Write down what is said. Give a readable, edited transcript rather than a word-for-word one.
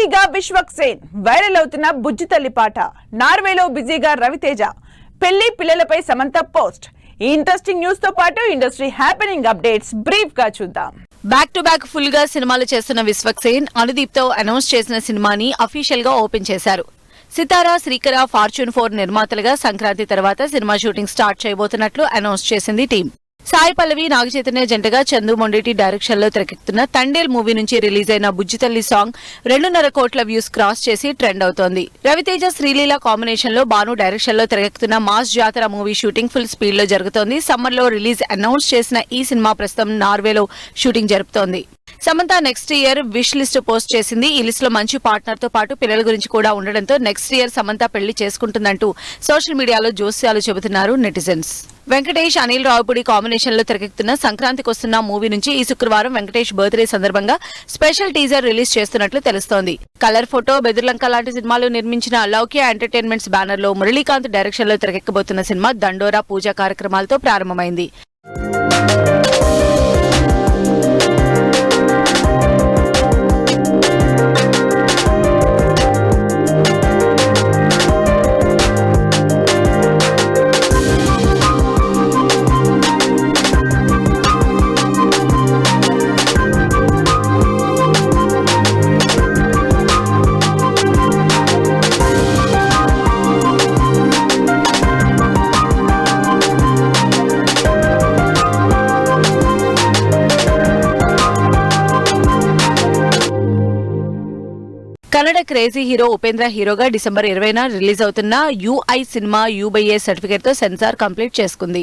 బిజీగా విశ్వక్సేన్, వైరల్ అవుతున్న బుజ్జి తల్లి పాట, నార్వేలో బిజీగా రవితేజ, పెళ్లి పిల్లలపై సమంత పోస్ట్. ఈ ఇంట్రెస్టింగ్ న్యూస్ తో పాటు ఇండస్ట్రీ హ్యాపెనింగ్ అప్డేట్స్ బ్రీఫ్ గా చూద్దాం. బ్యాక్ టు బ్యాక్ ఫుల్ గా సినిమాలు చేస్తున్న విశ్వక్సేన్ అనుదీప్ తో అనౌన్స్ చేసిన సినిమాని అఫీషియల్ గా ఓపెన్ చేశారు. సితారా, శ్రీకర, ఫార్చ్యూన్ 4 నిర్మాతలుగా సంక్రాంతి తర్వాత సినిమా షూటింగ్ స్టార్ట్ చేయబోతున్నట్లు అనౌన్స్ చేసింది టీం. సాయి పల్లవి, నాగచైతన్య జంటగా చందు మొండేటి డైరెక్షన్ లో తెరకెక్కుతున్న తండేల్ మూవీ నుంచి రిలీజ్ అయిన బుజ్జి తల్లి సాంగ్ 2.5 కోట్ల వ్యూస్ క్రాస్ చేసి ట్రెండ్ అవుతోంది. రవితేజ, శ్రీలీల కాంబినేషన్ లో భాను డైరెక్షన్ లో తెరకెక్కుతున్న మాస్ జాతర మూవీ షూటింగ్ ఫుల్ స్పీడ్ లో జరుగుతోంది. సమ్మర్ లో రిలీజ్ అనౌన్స్ చేసిన ఈ సినిమా ప్రస్తుతం నార్వేలో షూటింగ్ జరుపుతోంది. Samantha next year wish list post చేసింది. ఈ లిస్ట్ లో మంచి పార్ట్నర్ తో పాటు పిల్లల గురించి కూడా ఉండడంతో నెక్స్ట్ ఇయర్ సమంత పెళ్లి చేసుకుంటుందంటూ సోషల్ మీడియాలో జోస్యాలు చెబుతున్నారు నెటిజన్స్. వెంకటేష్, అనిల్ రావుపూడి కాంబినేషన్ లో తెరకెక్కుతున్న సంక్రాంతికి వస్తున్న మూవీ నుంచి ఈ శుక్రవారం వెంకటేష్ బర్త్డే సందర్భంగా స్పెషల్ టీజర్ రిలీజ్ చేస్తున్నట్లు తెలుస్తోంది. కలర్ ఫోటో, బెదుర్లంక లాంటి సినిమాలు నిర్మించిన లౌక్య ఎంటర్టైన్మెంట్స్ బ్యానర్ లో మురళీకాంత్ డైరెక్షన్ లో తెరకెక్కబోతున్న సినిమా దండోరా పూజా కార్యక్రమాలతో ప్రారంభమైంది. కన్నడ క్రేజీ హీరో ఉపేంద్ర హీరోగా డిసెంబర్ 20న రిలీజ్ అవుతున్న యూఐ సినిమా యూబైఏ సర్టిఫికేట్ తో సెన్సార్ కంప్లీట్ చేసుకుంది.